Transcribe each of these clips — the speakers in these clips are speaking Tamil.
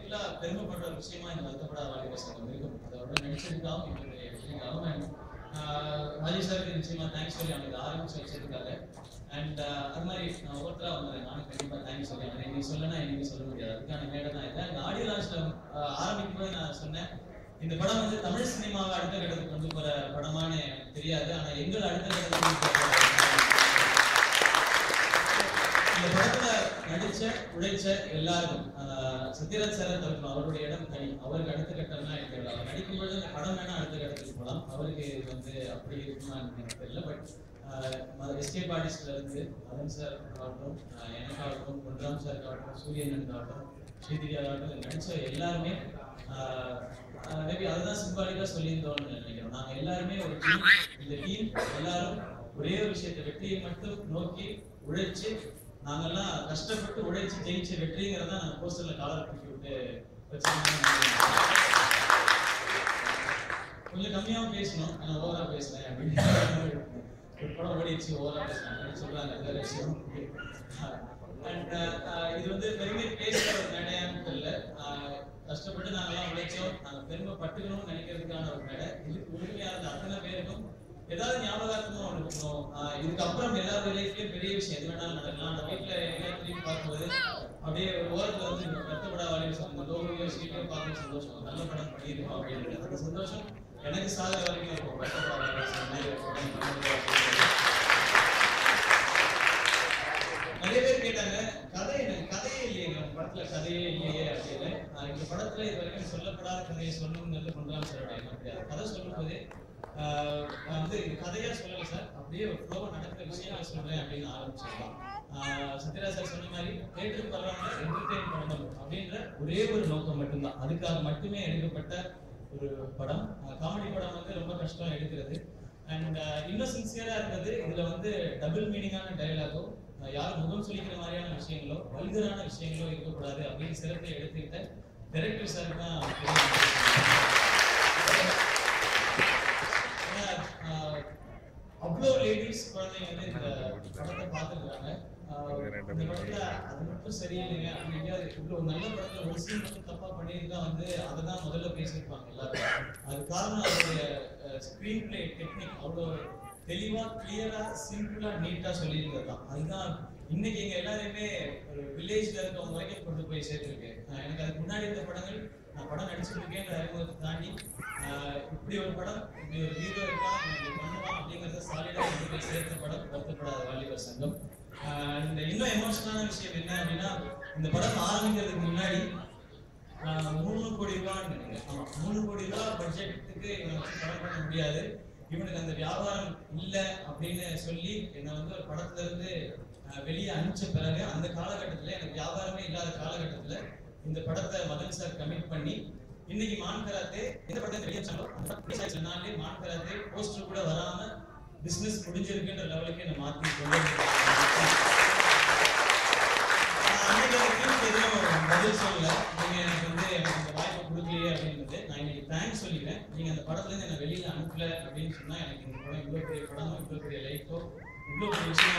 பர்டிகுலரா பெருமைப்படுற ஒரு விஷயமா இந்த வருத்தப்படாத வாலிபர் சங்கம் இருக்கும். அதோட நடிச்சிருக்காவும் எங்களுடைய கவர்மெண்ட் ராஜேஷ் சாருக்கு நிச்சயமா தேங்க்ஸ் சொல்லி அவங்க ஆரம்பிச்சு வச்சிருக்காங்க. அண்ட் அது மாதிரி நான் ஒவ்வொருத்தரா வந்து நானும் கண்டிப்பா தேங்க்ஸ் சொல்லி அவன் இன்னைக்கு சொல்லனா இன்னைக்கு சொல்ல முடியாது. அதுக்கான மேடை தான் இது. அந்த ஆடியோ லான்ச்ல ஆரம்பிக்கும் போது நான் சொன்னேன், இந்த படம் வந்து தமிழ் சினிமாவை அடுத்த கட்டத்துக்கு கொண்டு போற படமானு எனக்கு தெரியாது. ஆனா எங்களை அடுத்த கட்டத்துக்கு இந்த படத்துல நடிச்ச உழைச்ச எல்லாருக்கும் சத்யராஜ் சாரை தவிர்க்கணும். அவருடைய இடம் தனி. அவருக்கு அடுத்த கட்டம்னா எனக்கு தெரியல. அவர் நடிக்கும்பொழுது அந்த படம் வேணா அடுத்த கட்டத்துக்கு போகலாம். அவருக்கு வந்து அப்படி இருக்குமா எனக்கு தெரியல. பட் எஸ்கேப் ஆர்டிஸ்ட்ல இருந்து மதன் சார் ஆகட்டும், எனக்காகட்டும், பொன்ராம் சார் ஆகட்டும், சூரியன் ஆகட்டும், ஸ்ரீதிகா ஆகட்டும், நடிச்ச எல்லாருமே மேபி அதுதான் சிம்பாலிக்கா சொல்லியிருந்தோம்னு நினைக்கிறோம். நாங்க எல்லாருமே ஒரு டீம். இந்த டீம் எல்லாரும் ஒரே ஒரு விஷயத்தை, வெற்றியை மட்டும் நோக்கி உழைச்சு நாங்கெல்லாம் கஷ்டப்பட்டு உழைச்சு ஜெயிச்ச வெற்றிங்கிறதா நாங்க போஸ்டர்ல காலர் தூக்கி விட்டு கொஞ்சம் கம்மியாவும் பேசணும். நான் ஓவரா பேசுறேன் அப்படின்னு ஒரு படம் ஓடிச்சு, ஓவரா பேசுறேன் சொல்றாங்க. வேற விஷயம். அண்ட் இது வந்து பெருமை பேசுற ஒரு மேடையான்னு தெரியல. கஷ்டப்பட்டு நாங்கெல்லாம் உழைச்சோம், நாங்க பெருமை பட்டுக்கணும்னு நினைக்கிறதுக்கான ஒரு மேடை. இதுக்கு உரிமையா இருந்த அத்தனை பேருக்கும் ஏதாவது ஞாபகார்த்தமா ஒன்று இருக்கணும். இதுக்கப்புறம் எல்லாருடைய லைஃப்லயும் பெரிய விஷயம் எது வேணாலும் நடக்கலாம். அந்த வீட்டுல எல்லாத்தையும் பார்க்கும்போது அப்படியே ஒரு ஓரத்துல வந்து வருத்தப்படாத வாலிபர் சங்கம் லோகோ சீட்டையும் பார்க்க சந்தோஷம். நல்ல படம் பண்ணியிருக்கோம் அப்படின்னு அந்த சந்தோஷம் எனக்கு சாகிற வரைக்கும் இருக்கும். வருத்தப்படாத வாலிபர் சங்கம் நிறைய பேர் கேட்டாங்க, கதையே இல்லையே படத்துல, கதையே இல்லையே அப்படின்னு. இந்த படத்துல இது வரைக்கும் சொல்லப்படாத கதையை சொல்லணுங்கிறது பொன்ராம் சார் கதை சொல்லும் போது வந்து கதையா சொல்லல சார், அப்படியே ஒரு ஃப்ளோவா நடக்கிற விஷயங்களை சொல்றேன் அப்படின்னு ஆரம்பிச்சிடலாம். சத்யராஜ் சார் சொன்ன மாதிரி தேட்டருக்கு வர்றவங்க என்டர்டெயின் பண்ணணும் அப்படின்ற ஒரே ஒரு நோக்கம் மட்டும்தான். அதுக்காக மட்டுமே எடுக்கப்பட்ட ஒரு படம். காமெடி படம் வந்து ரொம்ப கஷ்டம் எடுக்கிறது. அண்ட் இன்னும் சின்சியரா இருந்தது. இதுல வந்து டபுள் மீனிங்கான டயலாகோ, யாரும் முகம் சொல்லிக்கிற மாதிரியான விஷயங்களோ, வல்கரான விஷயங்களோ இருக்கக்கூடாது அப்படின்னு சிறப்பை எடுத்துக்கிட்ட டைரக்டர் சார் தான். அவ்வளோ லேடிஸ் குழந்தைங்க வந்து இந்த படத்தை பார்த்துருக்காங்க. இந்த படத்துல அது மட்டும் சரியில்லைங்க அப்படின்னு இவ்வளோ நல்ல படத்துல ஒரு சீன் மட்டும் தப்பா பண்ணியிருந்தா வந்து அதை தான் முதல்ல பேசியிருப்பாங்க எல்லாரும். அது காரணம் அவருடைய ஸ்கிரீன் பிளே டெக்னிக் அவ்வளோ தெளிவா, கிளியரா, சிம்பிளா, நீட்டா சொல்லியிருக்கிறது தான். அதுதான் இன்னைக்கு எங்க எல்லாரையுமே ஒரு வில்லேஜ்ல இருக்கவங்க வரைக்கும் கொண்டு போய் சேர்த்துருக்கு. எனக்கு அதுக்கு முன்னாடி இருந்த படங்கள் நான் படம் நடிச்சுட்டு இருக்கேன் அறிமுகத்தை தாண்டி இப்படி ஒரு படம், இப்படி ஒரு ஹீரோ இருக்கா, பண்ணுவான் அப்படிங்கறத சாலிடா கொண்டு போய் சேர்த்த படம் வருத்தப்படாத வாலிபர் சங்கம். இந்த இன்னும் எமோஷனலான விஷயம் என்ன அப்படின்னா, இந்த படம் ஆரம்பிக்கிறதுக்கு முன்னாடி 3 கோடி ரூபான்னு நினைக்கிறேன். 3 கோடி ரூபாய் பட்ஜெட்டுக்கு இவனுக்கு படம் பண்ண முடியாது, இவனுக்கு அந்த வியாபாரம் இல்லை அப்படின்னு சொல்லி என்னை வந்து ஒரு படத்துல இருந்து வெளியே அனுப்பிச்ச பிறகு அந்த காலகட்டத்துல எனக்கு வியாபாரமே இல்லாத காலகட்டத்துல இந்த படத்தை மதன் சார் கமிட் பண்ணி இன்னைக்கு மான் கராத்தே எந்த படத்தை வெளியே நாளே மான் கராத்தே போஸ்டர் கூட வராம பிசினஸ் முடிஞ்சிருக்குன்ற லெவலுக்கு என்ன மாத்தி கொண்டு எதுவும் பதில் சொல்லல. நீங்க எனக்கு வந்து எனக்கு இந்த வாய்ப்பை கொடுக்கலையே அப்படின்றது நான் இன்னைக்கு தேங்க்ஸ் சொல்லிக்கிறேன். நீங்க அந்த படத்துல இருந்து என்ன வெளியில அனுப்பல அப்படின்னு சொன்னா எனக்கு இந்த படம் இவ்வளவு பெரிய படமோ, இவ்வளவு பெரிய லைஃபோ, இவ்வளவு பெரிய விஷயமா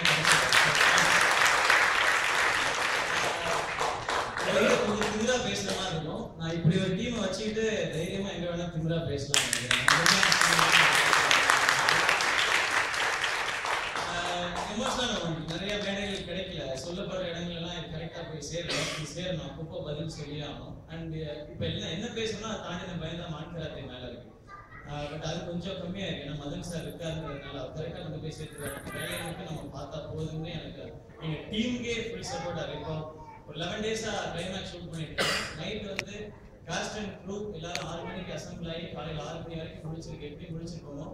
கொஞ்சம் திமிரா பேசுற மாதிரி இருக்கும். நான் இப்படி ஒரு டீமை வச்சுக்கிட்டு தைரியமா எங்க வேணா திமிரா பேசலாம். நிறைய மேடைகள் கிடைக்கல, சொல்லப்படுற இடங்கள் எல்லாம் இது கரெக்டா போய் சேரணும், அப்பப்போ பதில் சொல்லி ஆகணும். அண்ட் இப்ப என்ன பேசணும்னா அதை தாண்டி நம்ம பயந்தா மான் கராத்தே மேல இருக்கு. பட் அது கொஞ்சம் கம்மியா இருக்கு. ஏன்னா மதன் சார் இருக்காருன்றதுனால அவர் கரெக்டா வந்து போய் சேர்த்து வேலையை மட்டும் நம்ம பார்த்தா போதும்னு எனக்கு எங்க டீமுக்கே ஃபுல் சப்போர்ட்டா இருக்கும். ஒரு 11 டேஸா கிளைமேக்ஸ் ஷூட் பண்ணிட்டு நைட் வந்து காஸ்ட் அண்ட் க்ரூ எல்லாரும் 6 மணிக்கு அசம்பிள் ஆகி காலையில் 6 மணி வரைக்கும் முடிச்சிருக்கு. எப்படி முடிச்சிருக்கோமோ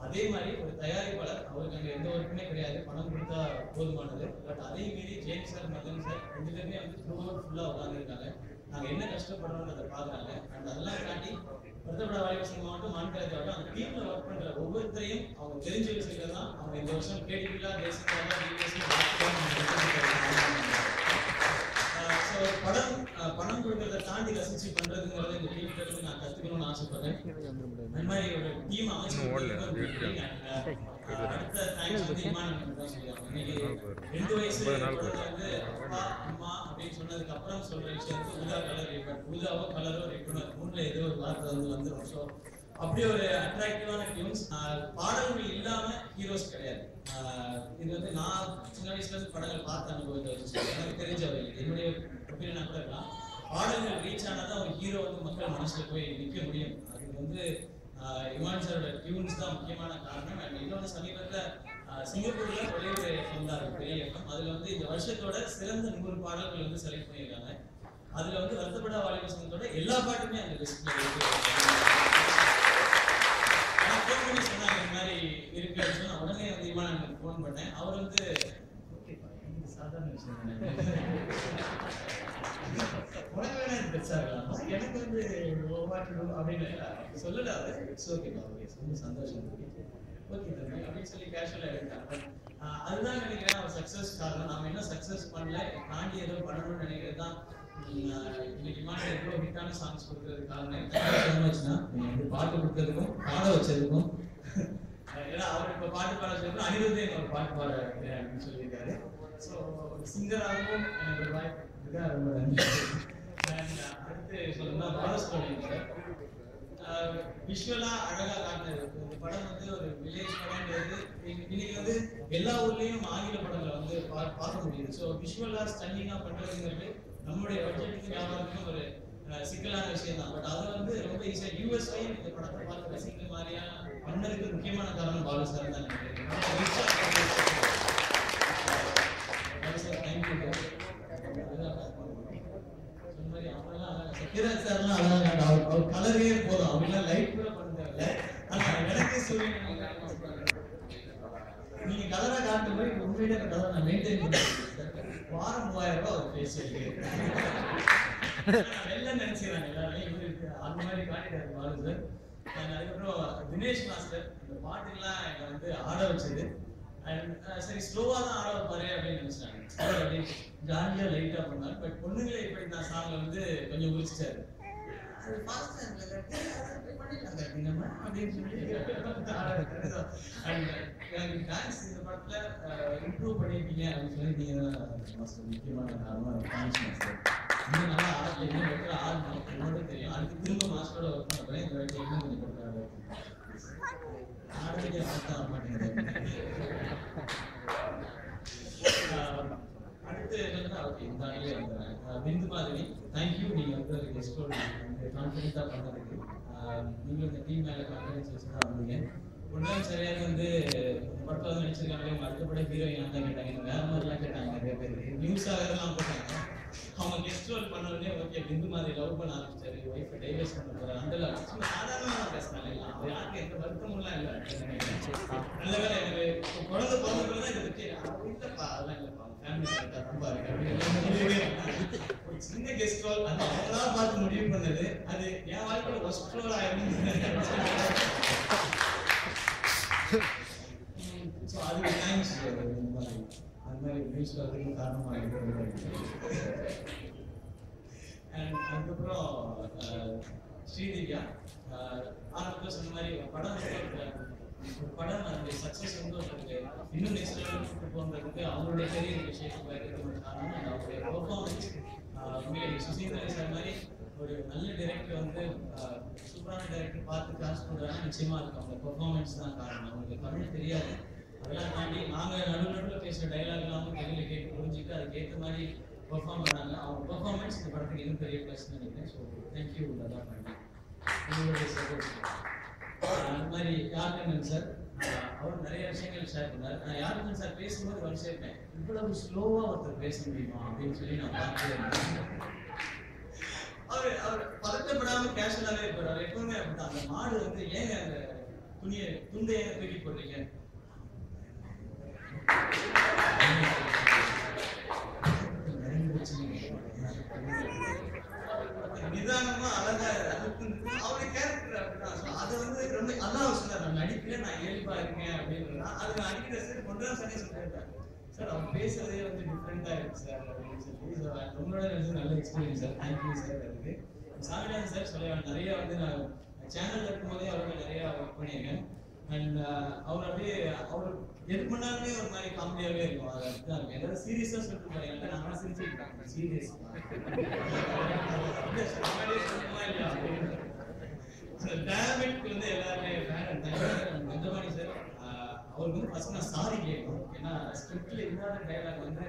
அதே மாதிரி ஒரு தயாரிப்பாளர், அவருக்கு அங்கே எந்த ஒர்க்குமே கிடையாது, பணம் கொடுத்தா போதுமானது. பட் அதையும் மீறி ஜெயின் சார், மதன் சார் 2 பேருமே வந்து த்ரூ அவுட் ஃபுல்லாக உட்காந்துருக்காங்க. நாங்கள் என்ன கஷ்டப்படுறோம்ன்றதை பார்க்குறாங்க. அண்ட் அதெல்லாம் தாண்டி வருத்தப்படாத வாலிபர் சங்கம் மட்டும் மான் கராத்தே அந்த டீம்ல ஒர்க் பண்ற ஒவ்வொருத்தரையும் அவங்க தெரிஞ்சு வச்சுக்கிறது தான். அவங்க இந்த வருஷம் கேடிபிலா பணம் கொடுக்கறத தாண்டி ரசிச்சு பண்றதுங்கிறத இந்த டீம்ல இருந்து நான் கத்துக்கணும்னு ஆசைப்படுறேன். அந்த மாதிரி ஒரு டீம் அமைச்சு அடுத்த தேங்க்ஸ் வந்து இமானுக்கு தான் சொல்லுவாங்க. இன்னைக்கு 2 வயசு குழந்தை வந்து அப்பா அம்மா அப்படின்னு சொன்னதுக்கு அப்புறம் சொல்ற விஷயம் வந்து ஊதா கலர் ரிப்பன், ஊதாவோ கலரோ ரிப்பனோ 3ல ஏதோ ஒரு வார்த்தை வந்து வந்துடும். ஸோ அப்படி ஒரு அட்ராக்டிவான டியூன்ஸ். பாடல்கள் இல்லாம ஹீரோஸ் கிடையாது. இது வந்து நான் சின்ன வயசுல இருந்து படங்கள் பார்த்த அனுபவத்தை வச்சு எனக்கு தெரிஞ்சவர்கள் என்னுடைய ஒப்பீனியனா கூட இருக்கலாம். பாடல்கள் ரீச் ஆனாதான் ஒரு ஹீரோ வந்து மக்கள் மனசுல போய் நிற்க முடியும். அதுக்கு வந்து இமான் சாரோட டியூன்ஸ் தான் முக்கியமான காரணம். அண்ட் இன்னொன்று சமீபத்தில் சிங்கப்பூர்ல ஒரே ஒரு எஃப்எம் தான் இருக்கு, பெரிய எஃப்எம். அதுல வந்து இந்த வருஷத்தோட சிறந்த 100 பாடல்கள் வந்து செலக்ட் பண்ணியிருக்காங்க. அதுல வந்து வருத்தப்பட வாலிப சங்கத்தோட எல்லா பாட்டுமே அந்த லிஸ்ட்ல இருக்கு. ஃபோன் பண்ணி சொன்னாங்க இந்த மாதிரி இருக்கு அப்படின்னு. நான் உடனே வந்து இமானுக்கு ஃபோன் பண்ணேன். அவர் வந்து ஓகேப்பா, இது சாதாரண விஷயம் உனக்கு வேணா இது பெருசா இருக்கலாம், எனக்கு வந்து அப்படின்னு சொல்லல. அவர் இட்ஸ் ஓகேப்பா, ரொம்ப சந்தோஷம், ஓகே தம்பி அப்படின்னு சொல்லி கேஷுவலா எடுத்தாங்க. அதுதான் நினைக்கிறேன் அவர் சக்சஸ் காரணம். நாம என்ன சக்சஸ் பண்ணல, தாண்டி ஏதோ பண்ணணும்னு நினைக்கிறது தான் இன்னைக்கு இமான் எவ்வளோ ஹிட்டான சாங்ஸ் கொடுக்கறதுக்கு காரணம். பாட்டு கொடுக்கறதுக்கும் பாட வச்சதுக்கும், ஏன்னா அவர் இப்போ பாட்டு பாட வச்சதுக்கும் அனிருத்தே ஒரு பாட்டு பாட அப்படின்னு சொல்லியிருக்காரு. ஸோ சிங்கராகவும் எனக்கு ஒரு வாய்ப்பு இருக்கா, ரொம்ப நன்றி. அடுத்து சொல்லணும்னா பாலசுப்ரமணியம் சார் விஷுவலா அழகா காட்டினது. இந்த படம் வந்து ஒரு வில்லேஜ் படம்ன்றது இன்னைக்கு வந்து எல்லா ஊர்லயும் ஆங்கில படங்களை வந்து பார்க்க முடியுது. ஸோ விஷுவலா ஸ்டன்னிங்கா பண்றதுங்கிறது நம்மளுடைய பட்ஜெட்டுக்கு வியாபாரத்துக்கும் ஒரு சிக்கலான விஷயம் தான். பட் அதை வந்து ரொம்ப ஈஸியா யூஎஸ்லையும் இந்த படத்தை பார்த்து ரசிக்கிற மாதிரியா பண்ணதுக்கு முக்கியமான காரணம் பாலு சார் தான் நினைக்கிறேன். சத்யராஜ் சார்லாம் அழகா அவர் கலரே போதும், அப்படின்னா லைட் கூட பண்ணுறாங்க. ஆனா எனக்கே சொல்லி நீங்க கலரா காட்டுற மாதிரி உண்மையில அந்த கலரை நான் மெயின்டைன் பண்ணுறேன். வாரம் 3000 ரூபாய் அவர் பேசி வெளில நினைச்சுக்கிறாங்க எல்லாரையும் இவருக்கு அந்த மாதிரி காட்டிட்டாரு பாலு சார். அதுக்கப்புறம் தினேஷ் மாஸ்டர் இந்த பாட்டுக்கெல்லாம் என்னை வந்து ஆட வச்சது. சரி ஸ்லோவா தான் ஆட வைப்பாரு அப்படின்னு நினைச்சாங்க. ஜாலியா லைட்டா பண்ணாரு. பட் பொண்ணுங்களை இப்படி நான் சாங்ல வந்து கொஞ்சம் குறிச்சிட்டாரு. அப்படின்னு சொல்லி டான்ஸ் இந்த படத்துல இம்ப்ரூவ் பண்ணிருக்கீங்க அப்படின்னு சொல்லி நீங்க மாஸ்டர் முக்கியமான காரணம். டான்ஸ் மாஸ்டர் இன்னும் நல்லா ஆடல, இன்னும் பெட்டரா ஆடணும் என்னோட தெரியும். அடுத்து திரும்ப மாஸ்டரோட ஒர்க் பண்ண இந்த வாட்டி இன்னும் கொஞ்சம் பெட்டரா ஆடுறதுக்கே ஆட மாட்டேங்குது. அடுத்து என்னன்னா இந்த ஆடியே வந்துடுறேன். பிந்து மாதிரி தேங்க்யூ, நீங்க வந்து கெஸ்டோட கான்ஃபிடென்ட்டா பண்ணதுக்கு. நீங்களும் இந்த டீம் மேல கான்ஃபிடன்ஸ் வச்சு தான் வந்தீங்க. ஒன்றாம் சரியாக வந்து படத்தில் வந்து நடிச்சிருக்காங்களே, அவங்க அடுத்தபடி ஹீரோயின் தான் கேட்டாங்க, வேற மாதிரிலாம் கேட்டாங்க. நிறைய பேர் நியூஸ் ஆகிறதெல்லாம் போட்டாங்க. அவங்க கெஸ்ட் ரோல் பண்ண உடனே ஓகே பிந்து மாதிரி லவ் பண்ண ஆரம்பிச்சாரு, ஒய்ஃபை டைவர்ஸ் பண்ண போறாரு, அந்த சாதாரணமாக பேசினாங்க. இல்லை அது யாருக்கு எந்த வருத்தமும்லாம் இல்லை. நல்ல வேலை எனக்கு குழந்தை பிறந்தவங்க தான் இதை பற்றி இல்லைப்பா அதெல்லாம் இல்லைப்பா ஃபேமிலி கரெக்டாக ரொம்ப இருக்கு அப்படின்னு ஒரு சின்ன கெஸ்ட் ரோல் அது அவங்களா பார்த்து முடிவு பண்ணது. அது என் வாழ்க்கையில் ஃபர்ஸ்ட் ரோல் ஆயிருந்து. ஸோ அதுக்கு தேங்க்ஸ். அந்த மாதிரி நியூஸ்ல அதுக்கு காரணமாக இருக்கு. அண்ட் அதுக்கப்புறம் ஸ்ரீதிவ்யா ஆரம்பத்தில் சொன்ன மாதிரி படம் அந்த சக்ஸஸ் வந்து உங்களுக்கு இன்னும் நெக்ஸ்ட் லெவல் கூட்டு போகிறதுக்கு அவங்களுடைய கரியர் விஷயத்துக்கு வைக்கிறதுக்கு காரணம் அண்ட் அவங்களுடைய பெர்ஃபார்மன்ஸ். உண்மையிலே சுசீந்திரன் சார் மாதிரி ஒரு நல்ல டைரக்டர் வந்து சூப்பரான டைரக்டர் பார்த்து காசு பண்ணுறாங்க. நிச்சயமா இருக்கு அவங்க பெர்ஃபார்மன்ஸ் தான் காரணம். அவங்களுக்கு தமிழ் தெரியாது, அதெல்லாம் தாண்டி நாங்கள் நடுவில் பேசுகிற டைலாக்லாம் வந்து தமிழில் கேட்டு புரிஞ்சுட்டு அதுக்கேற்ற மாதிரி பெர்ஃபார்ம் பண்ணாங்க. அவங்க பெர்ஃபார்மன்ஸ் இந்த படத்துக்கு இன்னும் பெரிய ப்ளஸ் நினைக்கிறேன். ஸோ தேங்க்யூ நல்லா பண்ணி உங்களுடைய சப்போர்ட். அந்த மாதிரி யாருக்கன் சார் அவர் நிறைய விஷயங்கள் ஷேர் பண்ணார். நான் யாருக்கன் சார் பேசும்போது வரிசைப்பேன், இவ்வளவு ஸ்லோவா ஒருத்தர் பேச முடியுமா அப்படின்னு சொல்லி நான் பார்த்து அவர் பதட்டப்படாம கேஷுவலாவே இருப்பார். அவர் எப்பவுமே அப்படிதான். அந்த மாடு வந்து ஏங்க அந்த துண்டை ஏங்க தூக்கி போடுறீங்க, நிதானமா அழகா அவருடைய கேரக்டர் அப்படிதான். அது வந்து ரொம்ப அதான் சொன்னார், நான் நடிக்கல நான் இயல்பா இருக்கேன் அப்படின்னு. அது நான் அடிக்கிற சார் ஒன்றாம் சனி சொல்லியிருக்கேன் சார், அவர் பேசுறதே வந்து டிஃப்ரெண்டா இருக்கு சார் அப்படின்னு சொல்லி. உங்களோட நல்ல எக்ஸ்பீரியன்ஸ் சார், தேங்க்யூ சார். அதுக்கு சாமிநாதன் சார் சொல்ல நிறைய வந்து நான் சேனல்ல இருக்கும் போதே அவரோட நிறைய ஒர்க் பண்ணியிருக்கேன். அண்ட் அவர் அப்படியே அவர் எது பண்ணாலுமே ஒரு மாதிரி காமெடியாவே இருக்கும். அது அப்படிதான் இருக்கும். ஏதாவது சீரியஸா சொல்லிட்டு பாருங்க, நான் சிரிச்சுக்கிட்டேன். சீரியஸ் டேமிட்க்கு வந்து எல்லாருமே நந்தபாணி சார் அவருக்கு வந்து ஃபர்ஸ்ட் நான் சாரி கேட்கணும். ஏன்னா ஸ்கிரிப்ட்ல இல்லாத டைலாக் வந்து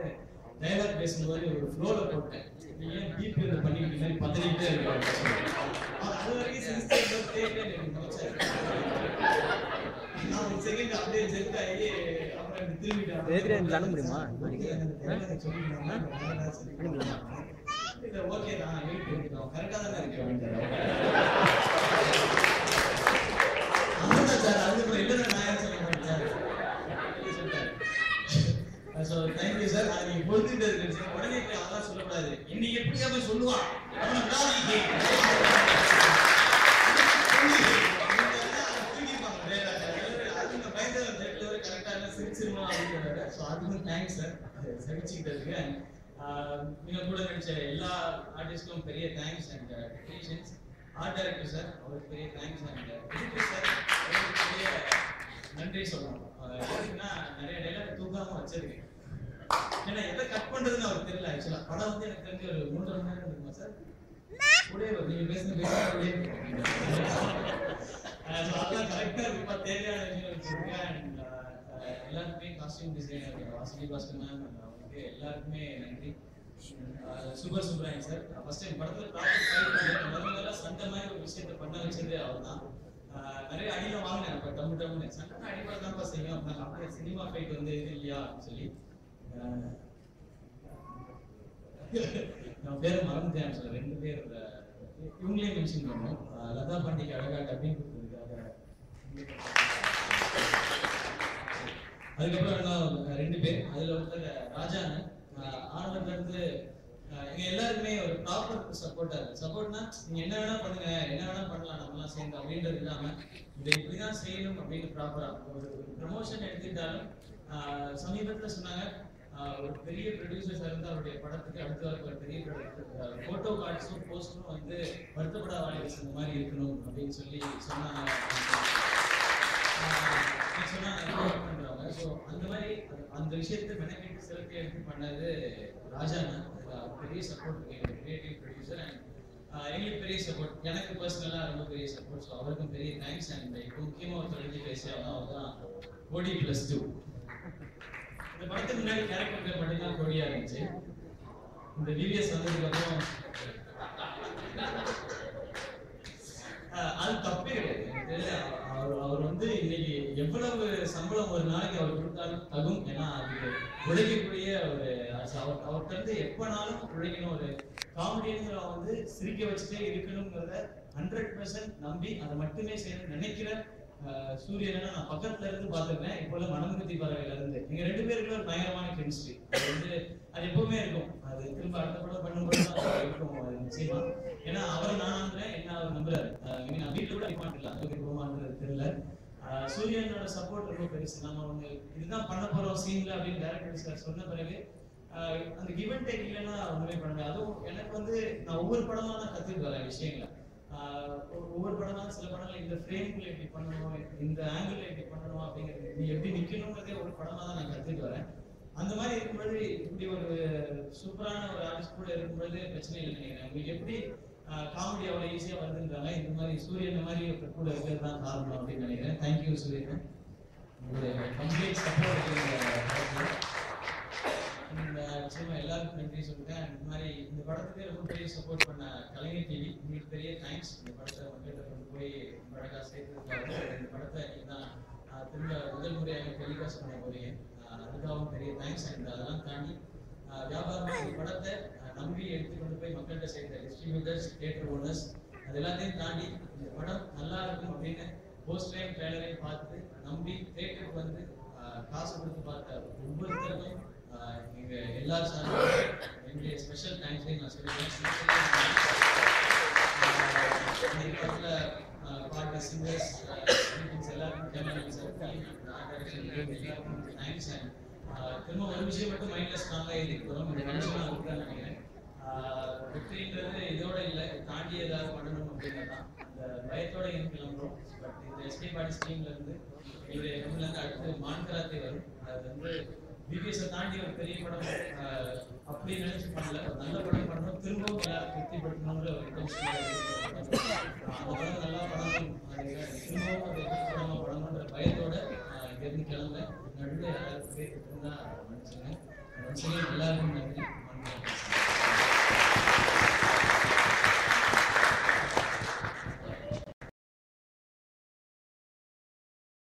டைலாக் பேசும்போது ஒரு ஃப்ளோல போட்டேன். நீங்க ஏன் டிபி வந்து பண்ணிக்கிட்டு மாதிரி பதறிக்கிட்டே இருக்காரு. அது வரைக்கும் சிரிச்சு கேட்டே நினைச்சேன். நான் ஒரு செகண்ட் அப்படியே ஜெட் ஆகி அப்புறம் திரும்பிட்டேன். பண்ண முடியுமா? இது ஓகே தான், எழுதிட்டோம், கரெக்டா தானே இருக்கு. அதான் சார், அதுக்கப்புறம் இல்லை நான் ஏன் சொல்ல மாட்டேன் சொல்லிட்டாரு. So thank you sir. நான் நீங்க பொறுத்துட்டு இருக்கேன். உடனே போய் அதெல்லாம் சொல்லக்கூடாது. இன்னைக்கு எப்படியா போய் சொல்லுவான் அவனை காலிக்கு சகிச்சுக்கிட்டதுக்கு நீங்க கூட நடிச்ச எல்லா ஆர்டிஸ்டும் பெரிய thanks. And technicians, art director sir அவருக்கு பெரிய தேங்க்ஸ். அண்ட் எடிட்டர் சார் அவருக்கு பெரிய நன்றி சொல்லணும். எதுக்குன்னா நிறைய டைலாக் தூக்காம வச்சிருக்கேன். ஏன்னா எதை கட் பண்றதுன்னு அவருக்கு தெரியல. ஆக்சுவலா படம் வந்து எனக்கு தெரிஞ்சு ஒரு 3.5 மணி நேரம் இருக்குமா சார்? கூட நீங்க பேசுன அதெல்லாம் கரெக்டா இருப்பா தேவையான அண்ட் எல்லாருக்குமே costume designer Vasuki Bhaskar ma'am அவங்களுக்கு எல்லாருக்குமே நன்றி. Super Subrayan sir first time படத்துல ப்ராஜெக்ட் ஃபைட் பண்ணி முதல்ல சண்டை மாதிரி ஒரு விஷயத்தை பண்ண வச்சது அவர் தான். நிறைய அடியில வாங்கினேன். அப்ப டம்முன்னு சண்டை அடிப்படை தான்ப்பா செய்யும் அப்படின்னா அப்படியே சினிமா ஃபைட் வந்து இது இல்லையா அப்படின்னு சொல்லி நான் பேரை மறந்துட்டேன். சார் 2 பேர் இவங்களே மென்ஷன் பண்ணோம். லதா பாண்டிக்கு அழகா டப்பிங் கொடுத்ததுக்காக. அதுக்கப்புறம் 2 பேர், அதுல ஒருத்தர் ராஜான்னு ஆரம்பத்துல இருந்து எங்க எல்லாருமே ஒரு ப்ராப்பர் சப்போர்ட்னா நீங்க என்ன வேணா பண்ணுங்க, என்ன வேணா பண்ணலாம், நம்மலாம் சேர்ந்து அப்படின்றது இல்லாம இதை இப்படிதான் செய்யணும் அப்படின்னு ப்ராப்பரா ஒரு ப்ரமோஷன் எடுத்துக்கிட்டாலும் சமீபத்துல சொன்னாங்க ஒரு பெரிய ப்ரொடியூசர்ஸ் இருந்து அவருடைய படத்துக்கு அடுத்த ஒரு பெரிய போட்டோ கார்ட்ஸும் போஸ்டும் வந்து வருத்தப்படாத வாலிபர்ஸ் இந்த மாதிரி இருக்கணும் அப்படின்னு சொல்லி சொன்னாங்க. பண்றாங்க. ஸோ அந்த மாதிரி அந்த விஷயத்தை மெனக்கெட்டு செலக்ட் எடுத்து பண்ணது ராஜாண்ணா. பெரிய சப்போர்ட் கிரியேட்டிவ் ப்ரொடியூசர் அண்ட் எங்களுக்கு பெரிய சப்போர்ட், எனக்கு பர்சனலா ரொம்ப பெரிய சப்போர்ட். ஸோ அவருக்கும் பெரிய தேங்க்ஸ். அண்ட் இப்போ முக்கியமாக ஒரு தொழில் பேசியாலும் அவர் தான் கோடி +2. இந்த படத்துக்கு முன்னாடி கேரக்டர் மட்டும்தான் கோடியா இருந்துச்சு. இந்த விவிஎஸ் வந்ததுக்கு அப்புறம் அது தப்பே கிடையாது. அவர் வந்து இன்னைக்கு எவ்வளவு சம்பளம் ஒரு நாளைக்கு அவர் கொடுத்தாலும் தகும். ஏன்னா அதுக்கு உழைக்கக்கூடிய ஒரு அவர்கிட்ட இருந்து எப்பனாலும் உழைக்கணும். ஒரு காமெடியன்களை வந்து சிரிக்க வச்சுட்டே இருக்கணுங்கிறத 100% நம்பி அதை மட்டுமே செய்யணும்னு நினைக்கிற சூரியனை நான் பக்கத்துல இருந்து பார்த்துருக்கேன். இப்போ மனமுகத்தி பறவையில இருந்து எங்க 2 பேருக்குள்ள ஒரு பயங்கரமான கெமிஸ்ட்ரி. அது வந்து அது எப்பவுமே இருக்கும். அது திரும்ப அடுத்த படம் பண்ணும்போது இருக்கும் அது நிச்சயமா. ஏன்னா அவரை நான் நம்புறேன், என்ன அவர் நம்புறாரு. நான் வீட்டுல கூட அடிப்பான்ல அதுக்கு போமான்றது தெரியல. சூரியனோட சப்போர்ட் ரொம்ப பெருசு. நம்ம ஒண்ணு இதுதான் பண்ண போறோம் சீன்ல அப்படின்னு டைரக்டர் சார் சொன்ன பிறகு அந்த கிவ் அண்ட் டேக் இல்லைன்னா ஒண்ணுமே பண்ண. அதுவும் எனக்கு வந்து நான் ஒவ்வொரு படமா தான் கத்துட்டு வரேன் விஷயங்களை. ஒவ்வொரு படமா சில படங்கள் இந்த ஃப்ரேம்ல எப்படி பண்ணணும், இந்த ஆங்கிள் எப்படி பண்ணணும் அப்படிங்கிறது நீ எப்படி நிக்கணுங்கிறதே ஒரு படமா தான் நான் கத்துட்டு வரேன். அந்த மாதிரி இருக்கும்போது இப்படி ஒரு சூப்பரான ஒரு ஆர்டிஸ்ட் கூட இருக்கும்போது பிரச்சனை இல்லை நினைக்கிறேன். உங்களுக்கு எப்படி காமெடி அவ்வளோ ஈஸியா வருதுன்றாங்க. இந்த மாதிரி சூரியன் மாதிரி கூட இருக்கிறது தான் காரணம் அப்படின்னு நினைக்கிறேன். தேங்க்யூ சூரியன், உங்களுடைய கம்ப்ளீட் சப்போர்ட். நிச்சயமா எல்லாருக்கும் நன்றி சொல்றேன். இந்த மாதிரி இந்த படத்துக்கு ரொம்ப பெரிய சப்போர்ட் பண்ண கலைஞர் டிவி உங்களுக்கு பெரிய தேங்க்ஸ். இந்த படத்தை மக்கள்கிட்ட கொண்டு போய் படக்கா சேர்த்துருக்காங்க. இந்த படத்தை தான் திரும்ப முதல் முறையாக டெலிகாஸ்ட் பண்ண போறீங்க, அதுக்காகவும் பெரிய தேங்க்ஸ். அண்ட் அதெல்லாம் தாண்டி வியாபாரம் இந்த படத்தை நம்பி எடுத்துக்கொண்டு போய் மக்கள்கிட்ட சேர்த்த டிஸ்ட்ரிபியூட்டர்ஸ், தியேட்டர் ஓனர்ஸ், அது எல்லாத்தையும் தாண்டி இந்த படம் நல்லா இருக்கும் அப்படின்னு போஸ்டரையும் ட்ரெய்லரையும் பார்த்து நம்பி தியேட்டருக்கு வந்து காசு கொடுத்து பார்த்த ஒவ்வொருத்தருக்கும் எங்க எல்லாரும் சார்பிலும் என்னுடைய ஸ்பெஷல் தேங்க்ஸையும் நான் சொல்லிக்கிறேன். பாட்டு சிங்கர்ஸ் எல்லாருக்கும் எல்லாருக்கும் தேங்க்ஸ். அண்ட் திரும்ப ஒரு விஷயம் மட்டும் மைண்ட்ல ஸ்ட்ராங்கா இருக்கிறோம். இந்த மனுஷனா இருக்குன்னு நினைக்கிறேன். வெற்றின்றது இதோட இல்லை, தாண்டி ஏதாவது பண்ணணும் அப்படின்னா அந்த பயத்தோட இங்க கிளம்புறோம். பட் இந்த எஸ்பி பாடி டீம்ல இருந்து எங்களுடைய கம்பெனில இருந்து அடுத்து மான்கராத்தே வரும். அது வந்து பிபிஎஸ் தாண்டி ஒரு பெரிய படம் அப்படி நினைச்சு பண்ணல, ஒரு நல்ல படம் பண்ணணும், திரும்பவும் எல்லாரும் திருப்திப்படுத்தணும்ன்ற ஒரு இன்டென்ஷன். அந்த படம் நல்லா பண்ணணும், திரும்பவும் ஒரு படமா பண்ணணும்ன்ற பயத்தோட இங்கிருந்து கிளம்ப நடுவில் எல்லாருக்கும் பேர் தான் நினைச்சுங்க. எல்லாருக்கும் நன்றி.